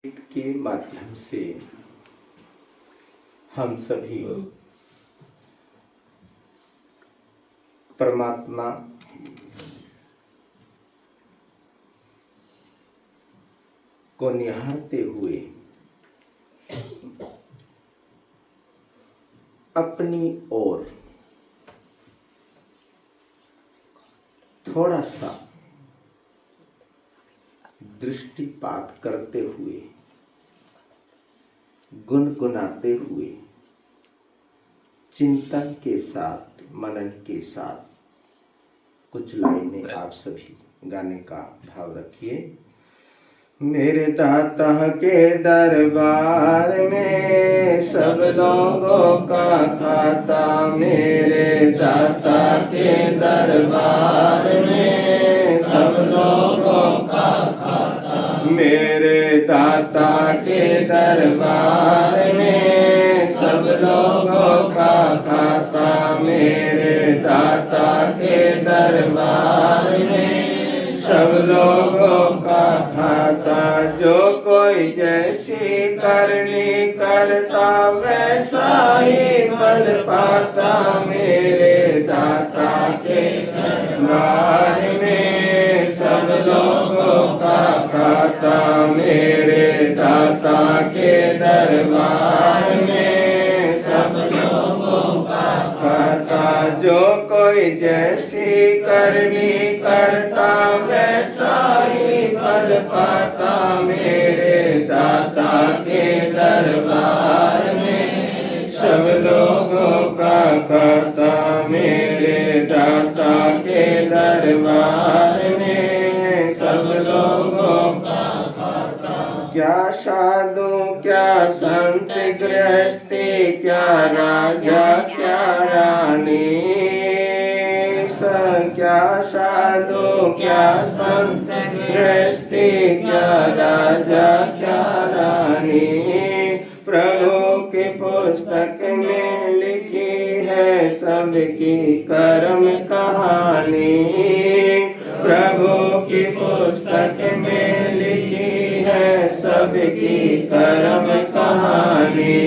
के माध्यम से हम सभी परमात्मा को निहारते हुए अपनी ओर थोड़ा सा दृष्टिपात करते हुए गुनगुनाते हुए चिंतन के साथ मनन के साथ कुछ लाइनें आप सभी गाने का भाव रखिए। मेरे दाता के दरबार में सब लोगों का खाता, मेरे दाता के दरबार में सब लोगों का खाता, मेरे दाता के दरबार में सब लोगों का खाता, मेरे दाता के दरबार में सब लोगों का खाता। जो कोई जैसी करनी करता वैसा ही फल पाता, मेरे दाता के दरबार में सब लोगों का खाता, मेरे दाता के दरबार में सब लोगों का खाता। जो कोई जैसी करनी करता वैसा ही फल पाता, मेरे दाता के दरबार में सब लोगों का खाता, मेरे दाता के दरबार में सब लोगों का खाता। क्या साधु क्या संत गृहस्थी, क्या राजा क्या रानी, क्या साधु क्या संत गृहस्थी, क्या राजा क्या रानी, प्रभु की पुस्तक में लिखी है सबकी कर्म कहानी, प्रभु की पुस्तक में लिखी है सबकी कर्म कहानी।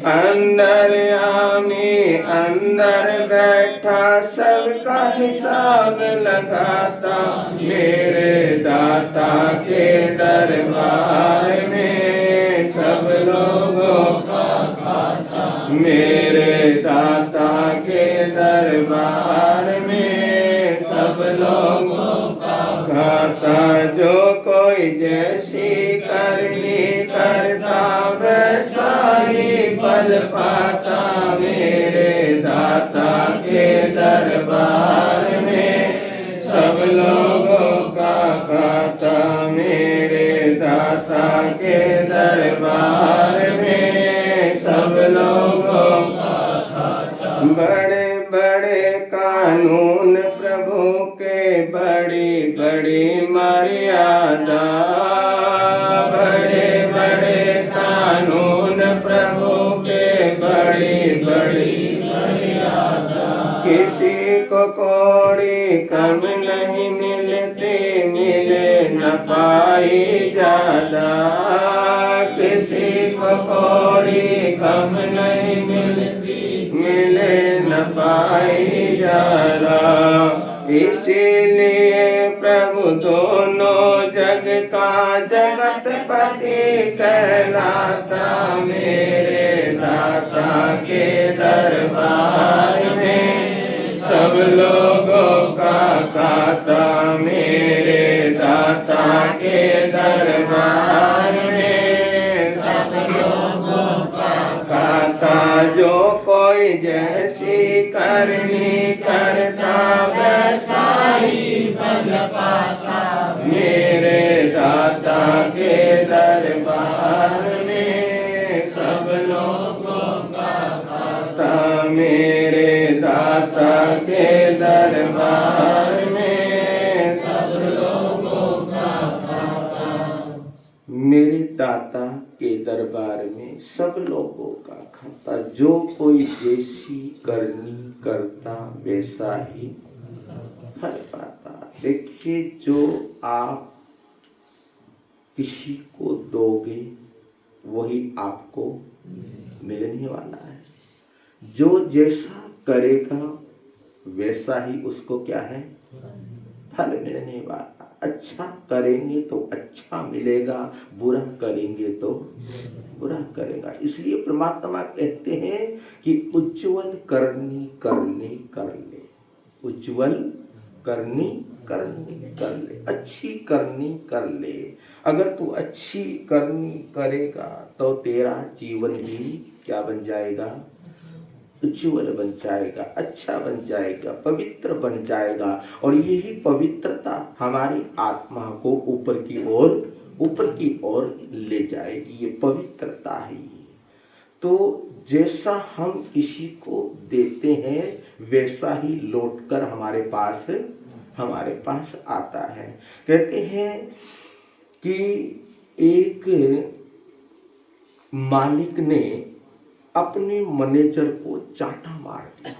अंतर्यामी अंदर बैठा सबका हिसाब लगाता, मेरे दाता के दरबार में सब लोगों का खाता, मेरे दाता के दरबार में सब लोगों का खाता। जो कोई जैसी करनी करता वैसा ही फल पाता, मेरे दाता के दरबार में सब लोगों का खाता, मेरे दाता के दरबार में सब लोगों का खाता। बड़े बड़े कानून प्रभु के, बड़ी बड़ी मर्यादा, बड़े बड़े कानून प्रभु के, बड़ी बड़ी मर्यादा। किसी को कौड़ी कम नहीं मिलती, मिले न पाई ज्यादा, किसी को कौड़ी कम नहीं मिलती, मिले न पाई ज्यादा। इसीलिए प्रभु दोनों जग का जगतपति कहलाता, मेरे दाता के दरबार में सब लोगों का खाता, मेरे दाता के दरबार में सब लोगों का खाता। जो कोई जैसी करनी करता वैसा ही फल पाता, मेरे दाता के दरबार में सब लोगों का खाता, मेरे दाता के दरबार में सब लोगों का खाता, मेरे दाता के दरबार में सब लोगों का खाता। जो कोई जैसी करनी करता वैसा ही फल पाता। देखिए, जो आप किसी को दोगे वही आपको मिलने वाला है। जो जैसा करेगा वैसा ही उसको क्या है, फल मिलने वाला। अच्छा करेंगे तो अच्छा मिलेगा, बुरा करेंगे तो बुरा करेगा। इसलिए परमात्मा कहते हैं कि उज्ज्वल करनी करनी कर ले, उज्ज्वल करनी करनी कर ले, अच्छी करनी कर ले। अगर तू अच्छी करनी करेगा तो तेरा जीवन भी क्या बन जाएगा, उज्ज्वल बन जाएगा, अच्छा बन जाएगा, पवित्र बन जाएगा। और यही पवित्रता हमारी आत्मा को ऊपर की ओर ले जाएगी। ये पवित्रता है। तो जैसा हम किसी को देते हैं वैसा ही लौटकर हमारे पास आता है। कहते हैं कि एक मालिक ने अपने मैनेजर को चांटा मार दिया।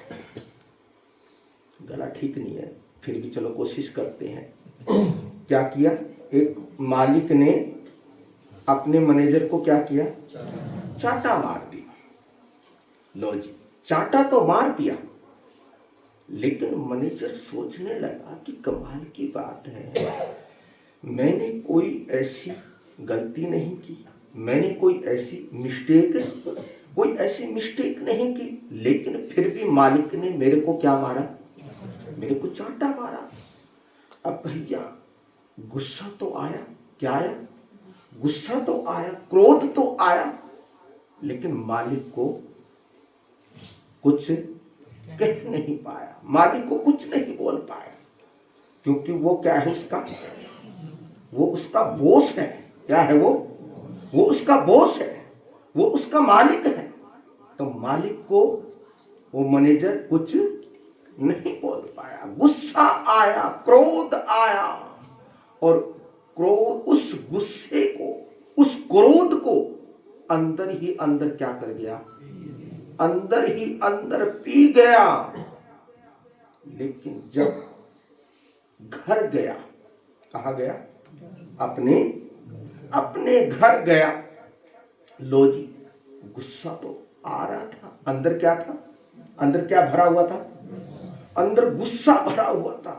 गला ठीक नहीं है, फिर भी चलो कोशिश करते हैं। क्या किया? एक मालिक ने अपने मैनेजर को क्या किया? चांटा मार दिया। लो जी, चांटा तो मार दिया, लेकिन मैनेजर सोचने लगा कि कमाल की बात है, मैंने कोई ऐसी गलती नहीं की, मैंने कोई ऐसी मिस्टेक नहीं की, लेकिन फिर भी मालिक ने मेरे को क्या मारा? मेरे को चांटा मारा। अब भैया गुस्सा तो आया, क्या आया? गुस्सा तो आया, क्रोध तो आया, लेकिन मालिक को कुछ कह नहीं पाया, मालिक को कुछ नहीं बोल पाया, क्योंकि वो क्या है? वो उसका बॉस है। क्या है वो उसका बॉस है, वो उसका मालिक है। तो मालिक को वो मैनेजर कुछ नहीं बोल पाया। गुस्सा आया, क्रोध आया, और उस गुस्से को, उस क्रोध को अंदर ही अंदर क्या कर गया? अंदर ही अंदर पी गया। लेकिन जब घर गया, कहाँ गया? अपने घर गया। लो जी, गुस्सा तो आ रहा था, अंदर क्या था? अंदर क्या भरा हुआ था? अंदर गुस्सा भरा हुआ था,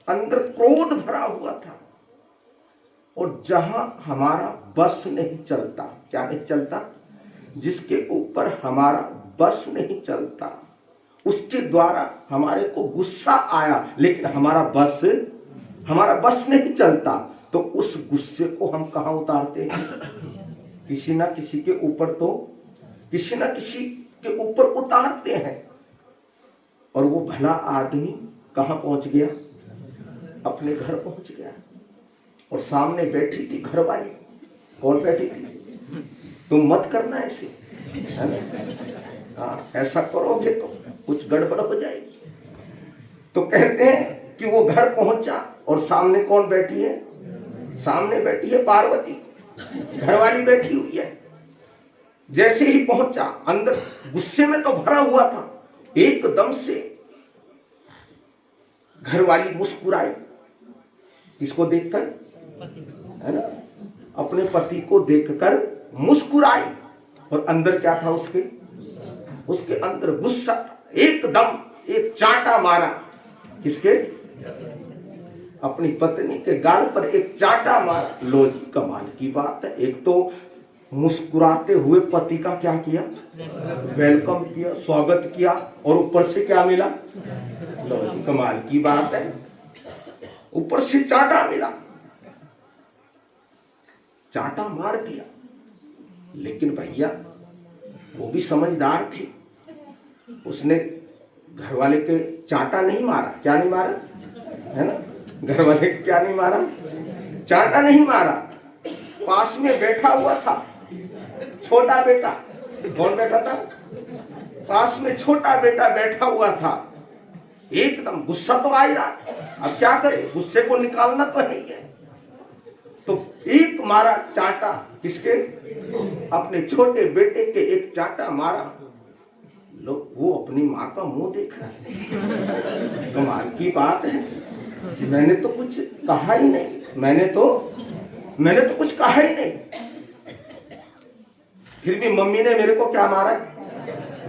अंदर क्रोध भरा हुआ था। और जहां हमारा बस नहीं चलता, क्या नहीं चलता? जिसके ऊपर हमारा बस नहीं चलता, उसके द्वारा हमारे को गुस्सा आया, लेकिन हमारा बस नहीं चलता, तो उस गुस्से को हम कहाँ उतारते हैं? किसी ना किसी के ऊपर, तो किसी ना किसी के ऊपर उतारते हैं। और वो भला आदमी कहाँ पहुंच गया? अपने घर पहुंच गया। और सामने बैठी थी घरवाली। कौन बैठी थी? तुम मत करना ऐसे, है ना? हाँ, ऐसा करोगे तो कुछ गड़बड़ हो जाएगी। तो कहते हैं कि वो घर पहुंचा और सामने कौन बैठी है? सामने बैठी है पार्वती, घरवाली बैठी हुई है। जैसे ही पहुंचा, अंदर गुस्से में तो भरा हुआ था, एकदम से घरवाली मुस्कुराई। किसको देखकर? है ना? अपने पति को देखकर मुस्कुराई। और अंदर क्या था उसके अंदर गुस्सा था। एकदम एक चांटा मारा। किसके? अपनी पत्नी के गाल पर एक चांटा मारा। लो जी, कमाल की बात है। एक तो मुस्कुराते हुए पति का क्या किया? वेलकम किया, स्वागत किया, और ऊपर से क्या मिला? लो जी, कमाल की बात है, ऊपर से चांटा मिला। चांटा मार दिया, लेकिन भैया वो भी समझदार थी। उसने घरवाले के चांटा नहीं मारा। क्या नहीं मारा? है ना? घरवाले के क्या नहीं मारा? चांटा नहीं मारा। पास में बैठा हुआ था छोटा बेटा। कौन बैठा था? पास में छोटा बेटा बैठा हुआ था। एकदम गुस्सा तो आ ही रहा। अब क्या करे? गुस्से को निकालना तो नहीं है। तो एक मारा चांटा। किसके? अपने छोटे बेटे के एक चांटा मारा। लोग वो अपनी माँ का मुंह देख रहा है। कमाल की बात है। मैंने तो कुछ कहा ही नहीं, मैंने तो कुछ कहा ही नहीं। फिर भी मम्मी ने मेरे को क्या मारा,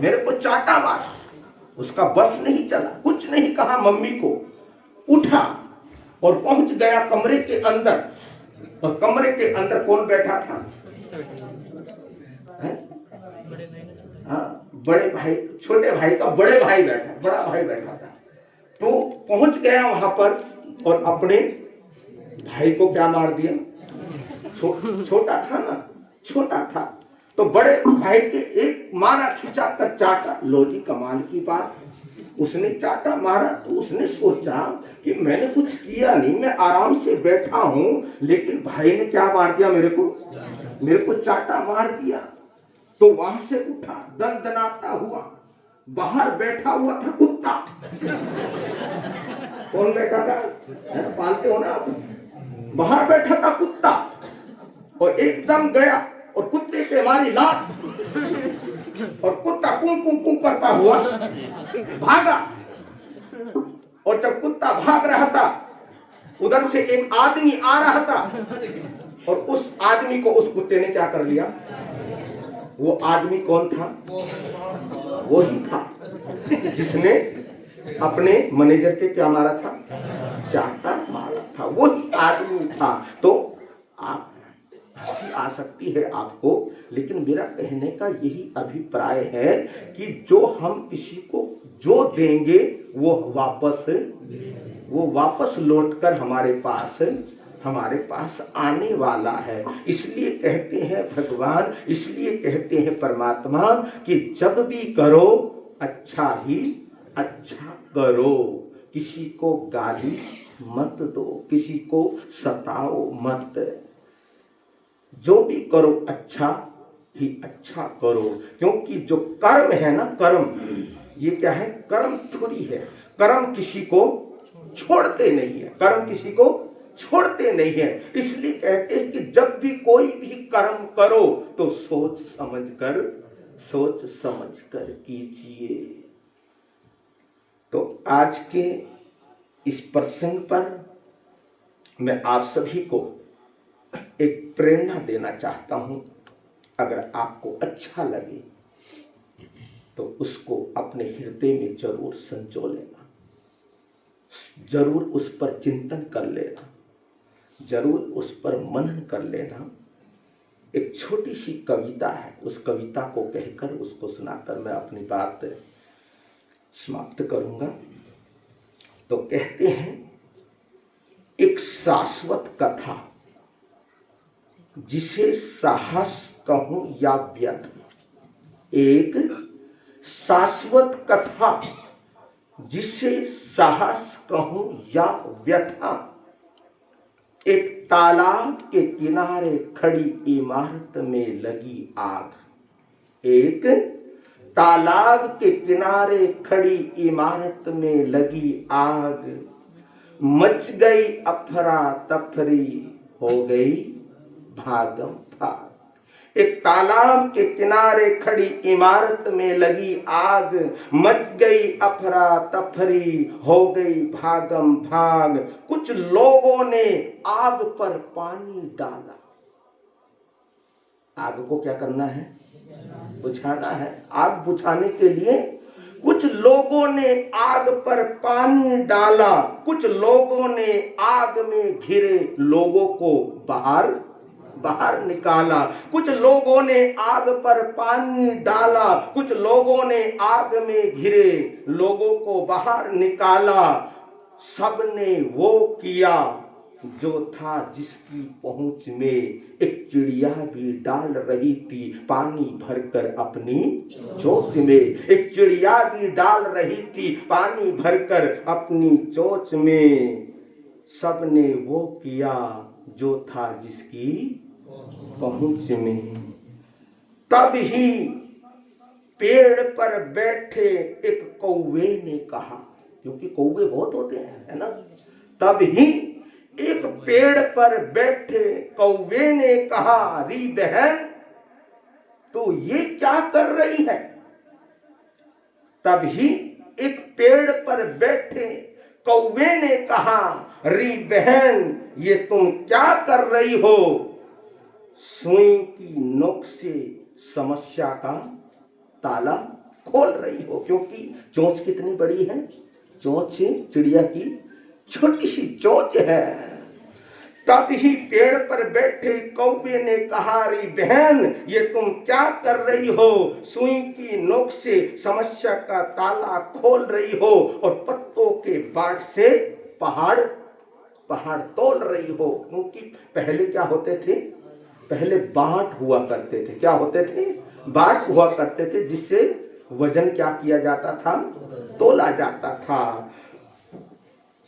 मेरे को चाटा मारा। उसका बस नहीं चला, कुछ नहीं कहा मम्मी को, उठा और पहुंच गया कमरे के अंदर। और कमरे के अंदर कौन बैठा था? हाँ, बड़े भाई, छोटे भाई का बड़े भाई बैठा, बड़ा भाई बैठा था। तो पहुंच गया वहां पर और अपने भाई को क्या मार दिया? छोटा था ना, छोटा था, तो बड़े भाई के एक मारा, खिंचा कर चाटा। लो जी, कमाल की बात, उसने चाटा मारा तो उसने सोचा कि मैंने कुछ किया नहीं, मैं आराम से बैठा हूं, लेकिन भाई ने क्या मार दिया मेरे को चाटा मार दिया। तो वहां से उठा दनदनाता हुआ, बाहर बैठा हुआ था कुत्ता। कौन बैठा था? पालते हो ना आप? बाहर बैठा था कुत्ता और एकदम गया और कुत्ते के मारी लात, और कुत्ता कुं कुं कुं करता हुआ भागा। और जब कुत्ता भाग रहा था, उधर से एक आदमी आ रहा था और उस आदमी को उस कुत्ते ने क्या कर लिया? वो आदमी कौन था? वो ही था जिसने अपने मैनेजर के क्या मारा था? चाटा मारा था, वो ही आदमी था। तो आप हंसी आ सकती है आपको, लेकिन मेरा कहने का यही अभिप्राय है कि जो हम किसी को जो देंगे वो वापस लौटकर हमारे पास आने वाला है। इसलिए कहते हैं भगवान, इसलिए कहते हैं परमात्मा कि जब भी करो अच्छा ही अच्छा करो, किसी को गाली मत दो, किसी को सताओ मत, जो भी करो अच्छा ही अच्छा करो। क्योंकि जो कर्म है ना, कर्म, ये क्या है? कर्म थोड़ी है, कर्म किसी को छोड़ते नहीं है, कर्म किसी को छोड़ते नहीं है। इसलिए कहते हैं कि जब भी कोई भी कर्म करो तो सोच समझ कर कीजिए। तो आज के इस प्रसंग पर मैं आप सभी को एक प्रेरणा देना चाहता हूं। अगर आपको अच्छा लगे तो उसको अपने हृदय में जरूर संजो लेना, जरूर उस पर चिंतन कर लेना, जरूर उस पर मनन कर लेना। एक छोटी सी कविता है, उस कविता को कहकर, उसको सुनाकर मैं अपनी बात समाप्त करूंगा। तो कहते हैं, एक शाश्वत कथा जिसे साहस कहूं या व्यथ, एक शाश्वत कथा जिसे साहस कहूं या व्यथा, एक तालाब के किनारे खड़ी इमारत में लगी आग, एक तालाब के किनारे खड़ी इमारत में लगी आग, मच गई अफरा तफरी, हो गई भागम भाग। एक तालाब के किनारे खड़ी इमारत में लगी आग, मच गई अफरा तफरी, हो गई भागम भाग। कुछ लोगों ने आग पर पानी डाला। आग को क्या करना है? बुझाना है। आग बुझाने के लिए कुछ लोगों ने आग पर पानी डाला, कुछ लोगों ने आग में घिरे लोगों को बाहर निकाला। कुछ लोगों ने आग पर पानी डाला, कुछ लोगों ने आग में घिरे लोगों को बाहर निकाला। सबने वो किया जो था जिसकी पहुंच में। एक चिड़िया भी डाल रही थी पानी भरकर अपनी चोंच में, एक चिड़िया भी डाल रही थी पानी भरकर अपनी चोंच में। सबने वो किया जो था जिसकी पहुंच में। तब ही पेड़ पर बैठे एक कौवे ने कहा, क्योंकि कौवे बहुत होते हैं, है ना? तब ही एक पेड़ पर बैठे कौवे ने कहा, री बहन तू ये क्या कर रही है? तब ही एक पेड़ पर बैठे कौवे ने कहा, री बहन ये तुम क्या कर रही हो? सुई की नोक से समस्या का ताला खोल रही हो, क्योंकि चोंच कितनी बड़ी है, चोंच चिड़िया की छोटी सी चोंच है। तब ही पेड़ पर बैठे कौवे ने कहा, री बहन ये तुम क्या कर रही हो, सुई की नोक से समस्या का ताला खोल रही हो और पत्तों के बाट से पहाड़ पहाड़ तोल रही हो। क्योंकि पहले क्या होते थे, पहले बाट हुआ करते थे, क्या होते थे, बाट हुआ करते थे, जिससे वजन क्या किया जाता था, तोला जाता था।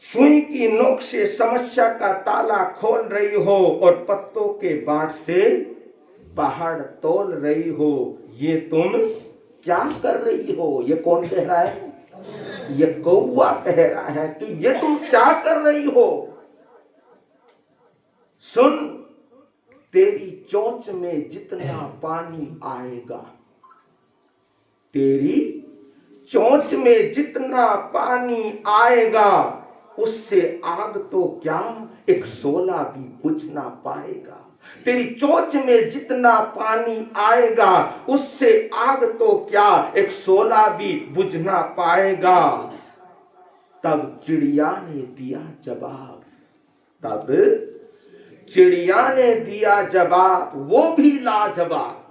सुई की नोक से समस्या का ताला खोल रही हो और पत्तों के बाट से पहाड़ तोल रही हो, ये तुम क्या कर रही हो। ये कौन कह रहा है, ये कौवा कह रहा है कि ये तुम क्या कर रही हो। सुन, तेरी चोंच में जितना पानी आएगा, तेरी चोंच में जितना पानी आएगा, उससे आग तो क्या एक शोला भी बुझ ना पाएगा। तेरी चोंच में जितना पानी आएगा, उससे आग तो क्या एक शोला भी बुझ ना पाएगा। तब चिड़िया ने दिया जवाब, तब चिड़िया ने दिया जवाब, वो भी लाजवाब।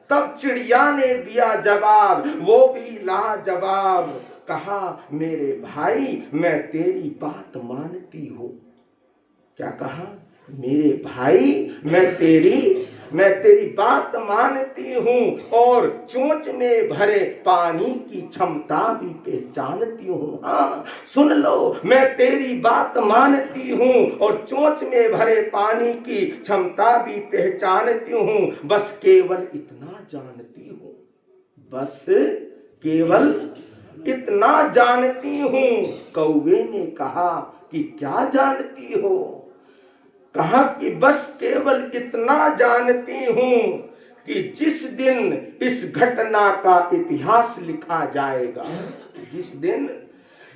तब चिड़िया ने दिया जवाब, वो भी लाजवाब। कहा, मेरे भाई मैं तेरी बात मानती हूं। क्या कहा, मेरे भाई मैं तेरी बात मानती हूं और चोंच में भरे पानी की क्षमता भी पहचानती हूं। हाँ सुन लो, मैं तेरी बात मानती हूं और चोंच में भरे पानी की क्षमता भी पहचानती हूं। बस केवल इतना जानती हूं, बस केवल इतना जानती हूं। कौवे ने कहा कि क्या जानती हो। कहा कि बस केवल इतना जानती हूं कि जिस दिन इस घटना का इतिहास लिखा जाएगा, जिस दिन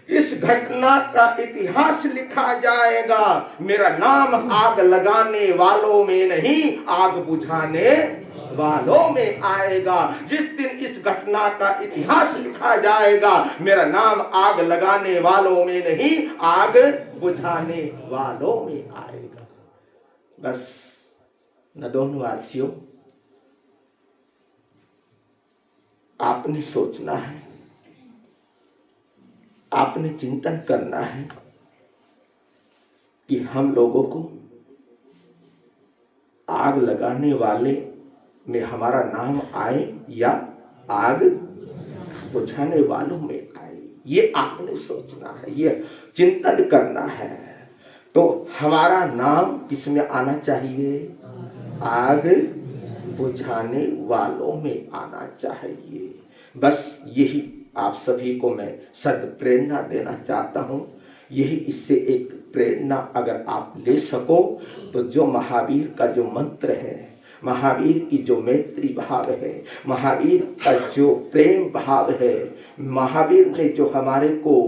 इस घटना का इतिहास लिखा जाएगा, मेरा नाम आग लगाने वालों में नहीं, आग बुझाने वालों में आएगा। जिस दिन इस घटना का इतिहास लिखा जाएगा, मेरा नाम आग लगाने वालों में नहीं, आग बुझाने वालों में आएगा। बस नदौनवासियों, आपने सोचना है, आपने चिंतन करना है कि हम लोगों को आग लगाने वाले में हमारा नाम आए या आग बुझाने वालों में आए। ये आपने सोचना है, ये चिंतन करना है। तो हमारा नाम किसमें आना चाहिए, आग बुझाने वालों में आना चाहिए। बस यही आप सभी को मैं सद प्रेरणा देना चाहता हूं। यही इससे एक प्रेरणा अगर आप ले सको तो जो महावीर का जो मंत्र है, महावीर की जो मैत्री भाव है, महावीर का जो प्रेम भाव है, महावीर ने जो हमारे को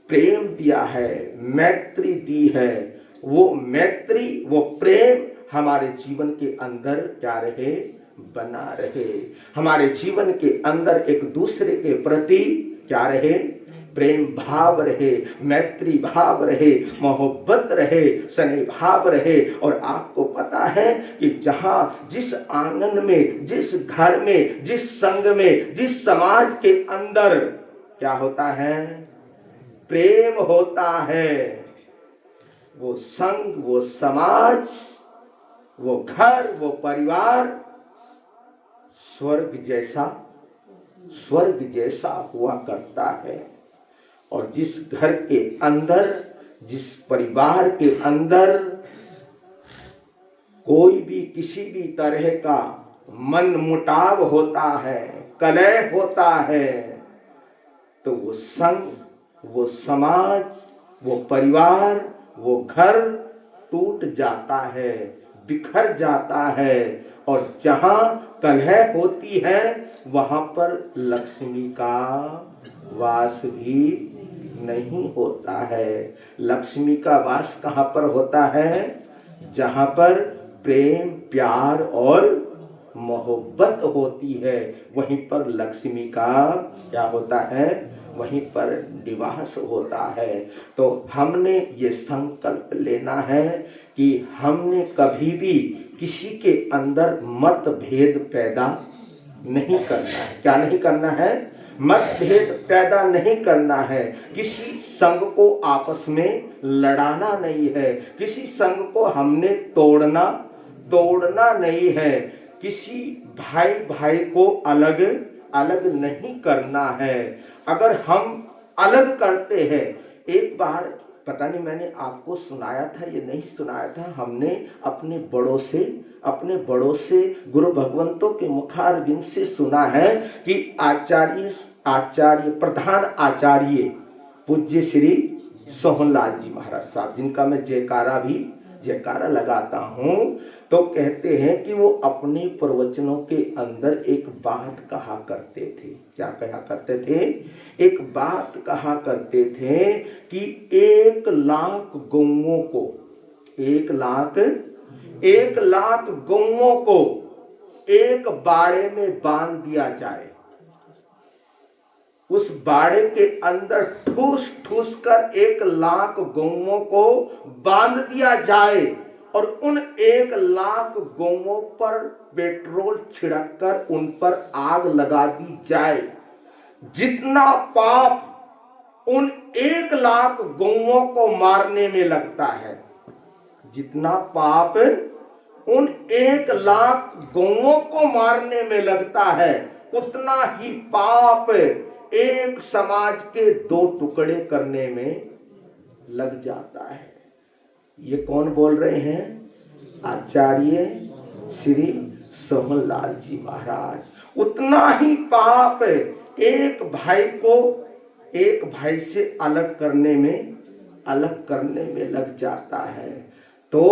प्रेम दिया है, मैत्री दी है, वो मैत्री वो प्रेम हमारे जीवन के अंदर क्या रहे, बना रहे। हमारे जीवन के अंदर एक दूसरे के प्रति क्या रहे, प्रेम भाव रहे, मैत्री भाव रहे, मोहब्बत रहे, स्नेह भाव रहे। और आपको पता है कि जहां जिस आंगन में, जिस घर में, जिस संघ में, जिस समाज के अंदर क्या होता है, प्रेम होता है, वो संघ, वो समाज, वो घर, वो परिवार स्वर्ग जैसा हुआ करता है। और जिस घर के अंदर, जिस परिवार के अंदर कोई भी किसी भी तरह का मन मुटाव होता है, कलह होता है, तो वो संघ, वो समाज, वो परिवार, वो घर टूट जाता है, बिखर जाता है। और जहां कलह होती है वहां पर लक्ष्मी का वास भी नहीं होता है। लक्ष्मी का वास कहां पर होता है, जहां पर प्रेम, प्यार और मोहब्बत होती है, वहीं पर लक्ष्मी का क्या होता है, वहीं पर निवास होता है। तो हमने ये संकल्प लेना है कि हमने कभी भी किसी के अंदर मतभेद पैदा नहीं करना है। क्या नहीं करना है, मतभेद पैदा नहीं करना है। किसी संघ को आपस में लड़ाना नहीं है, किसी संघ को हमने तोड़ना नहीं है, किसी भाई भाई को अलग अलग नहीं करना है। अगर हम अलग करते हैं, एक बार पता नहीं मैंने आपको सुनाया था ये नहीं सुनाया था, हमने अपने बड़ों से गुरु भगवंतों के मुखारबिंद से सुना है कि आचार्य प्रधान आचार्य पूज्य श्री सोहनलाल जी महाराज साहब, जिनका मैं जयकारा लगाता हूँ, तो कहते हैं कि वो अपने प्रवचनों के अंदर एक बात कहा करते थे। क्या कहा करते थे, एक बात कहा करते थे कि 1,00,000 गौओं को 1,00,000 गौओं को एक बाड़े में बांध दिया जाए, उस बाड़े के अंदर ठूस ठूस कर 1,00,000 गौओं को बांध दिया जाए और उन 1,00,000 गौओं पर पेट्रोल छिड़क कर उन पर आग लगा दी जाए। जितना पाप उन 1,00,000 गौओं को मारने में लगता है, जितना पाप उन 1,00,000 गौओं को मारने में लगता है, उतना ही पाप एक समाज के 2 टुकड़े करने में लग जाता है। ये कौन बोल रहे हैं, आचार्य श्री सोहनलाल जी महाराज। उतना ही पाप एक भाई से अलग करने में लग जाता है। तो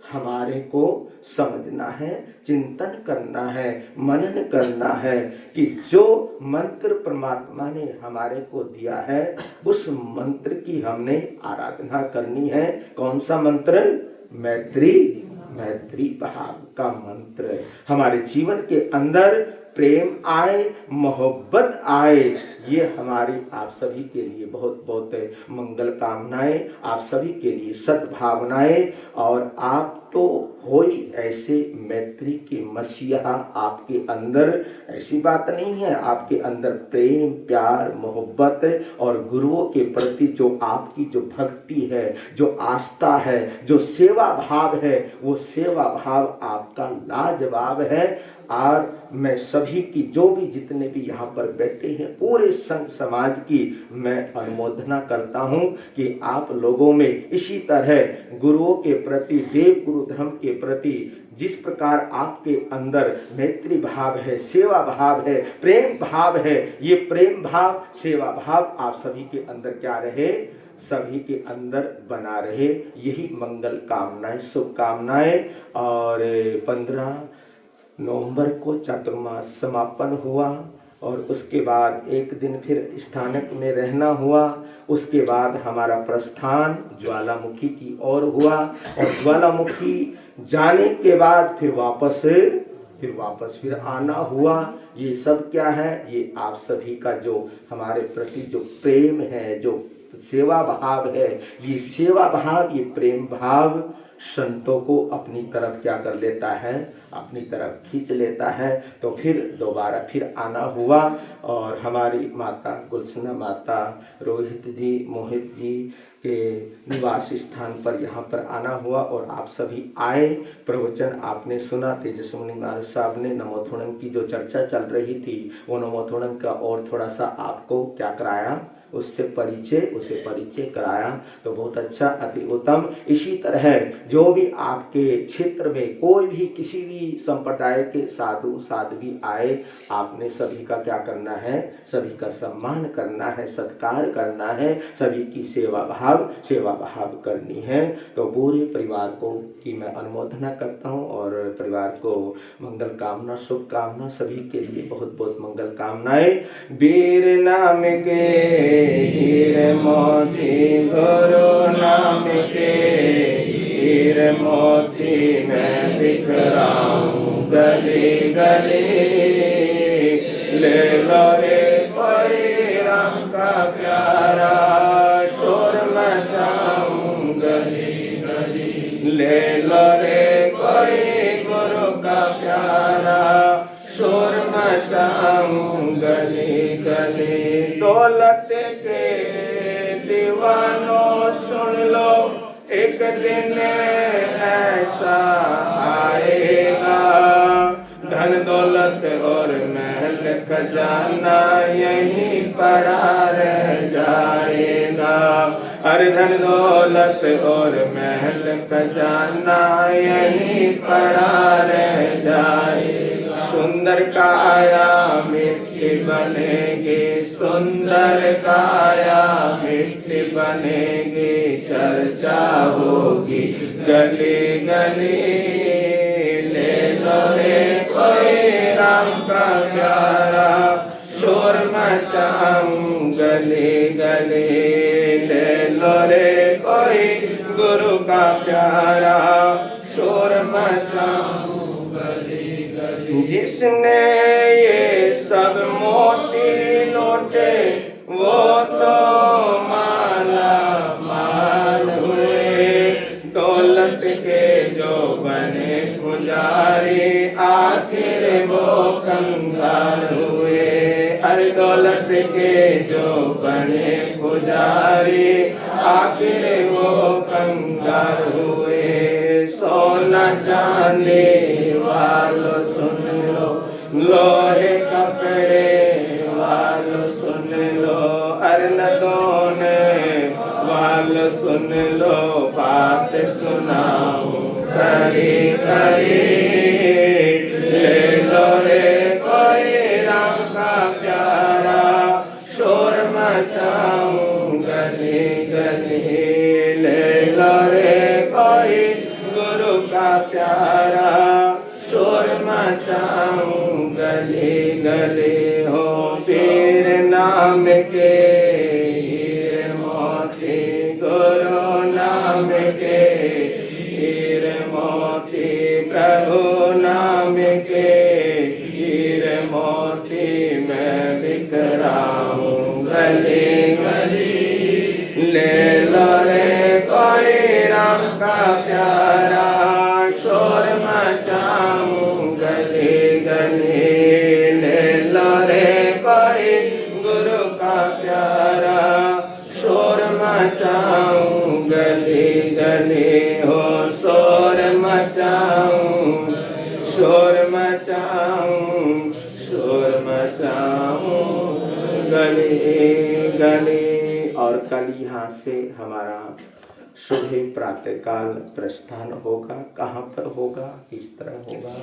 हमारे को समझना है, चिंतन करना है, मनन करना है कि जो मंत्र परमात्मा ने हमारे को दिया है, उस मंत्र की हमने आराधना करनी है। कौन सा मंत्र, मैत्री भाव का मंत्र। हमारे जीवन के अंदर प्रेम आए, मोहब्बत आए, ये हमारी आप सभी के लिए बहुत बहुत मंगल कामनाएं, आप सभी के लिए सद्भावनाएं। और आप तो हो ही ऐसे मैत्री के मसीहा, आपके अंदर ऐसी बात नहीं है, आपके अंदर प्रेम, प्यार, मोहब्बत और गुरुओं के प्रति जो आपकी जो भक्ति है, जो आस्था है, जो सेवा भाव है, वो सेवा भाव आपका लाजवाब है। और मैं सभी की, जो भी जितने भी यहाँ पर बैठे हैं, पूरे संत समाज की मैं अनुमोदना करता हूँ कि आप लोगों में इसी तरह गुरुओं के प्रति, देव गुरु धर्म के प्रति जिस प्रकार आपके अंदर मैत्री भाव है, सेवा भाव है, प्रेम भाव है, ये प्रेम भाव, सेवा भाव आप सभी के अंदर क्या रहे, सभी के अंदर बना रहे। यही मंगल कामनाएं, शुभकामनाएं। और 15 नवंबर को चातुर्मास समापन हुआ और उसके बाद एक दिन फिर स्थानक में रहना हुआ। उसके बाद हमारा प्रस्थान ज्वालामुखी की ओर हुआ और ज्वालामुखी जाने के बाद फिर वापस आना हुआ। ये सब क्या है, ये आप सभी का जो हमारे प्रति जो प्रेम है, जो सेवा भाव है, ये सेवा भाव, ये प्रेम भाव संतों को अपनी तरफ क्या कर लेता है, अपनी तरफ खींच लेता है। तो फिर दोबारा फिर आना हुआ और हमारी माता गुलशना माता, रोहित जी, मोहित जी के निवास स्थान पर यहाँ पर आना हुआ और आप सभी आए। प्रवचन आपने सुना, तेजस्विनी महाराज साहब ने नमोथोणम की जो चर्चा चल रही थी, वो नमोथोणम का और थोड़ा सा आपको क्या कराया, उससे परिचय कराया। तो बहुत अच्छा, अति उत्तम। इसी तरह जो भी आपके क्षेत्र में कोई भी किसी भी संप्रदाय के साधु साध्वी आए, आपने सभी का क्या करना है, सभी का सम्मान करना है, सत्कार करना है, सभी की सेवा भाव करनी है। तो पूरे परिवार को की मैं अनुमोदना करता हूँ और परिवार को मंगल कामना, शुभकामना, सभी के लिए बहुत बहुत मंगल कामनाएं। वीर नाम के हीरे मोती, गुरु नाम के हीरे मोती मैं बिखराऊं, गली गली, ले लो रे कोई राम का प्यारा, शोर मचाऊं गली गली। ले लो रे कोई गुरु का प्यारा, शोर मचाऊं गली गली। दौलत के दीवानों सुन लो, एक दिन ऐसा आएगा, धन दौलत और महल खजाना यहीं पड़ा रह जाएगा। अरे धन दौलत और महल खजाना यहीं पड़ा रह जाएगा। सुंदर काया मिट्टी बनेगी, सुंदर काया मिट्टी बनेगी, चर्चा होगी गली गली। ले लो रे कोई राम का प्यारा, शोर मचाऊं गली गली। ले लो रे कोई गुरु का प्यारा, शोर मचाऊं गली गली। जिसने ये सब मोती लौटे, वो तो माला माल हुए। दौलत के जो बने पुजारी, आखिर वो कंगाल हुए। अरे दौलत के जो बने पुजारी, आखिर वो कंगाल हुए। सोना चांदी वालों सुन लो, लोहे कपड़े वालों सुन लो, अर्नदों वालों सुन लो, बात सुनाऊं खरी खरी। ले लो रे कोई राम का प्यारा, शोर मचाऊं गली गली। ले लो रे कोई गुरु का प्यारा, शोर मचाऊं गली गली। हो पीर नाम के हीरे मोती, गुरु नाम के हीरे मोती, प्रभु नाम के हीरे मोती, मैं बिखराऊं गली गली। ले लो रे कोई राम का प्यारा, शोर मचाऊं गली गली। ले लो रे कोई गुरु का प्यारा, शोर मचाऊं गली गली। हो शोर मचाऊं, शोर मचाऊं, शोर मचाऊं गली गली। और कल यहाँ से हमारा सुबह प्रातःकाल प्रस्थान होगा। कहाँ पर होगा, किस तरह होगा,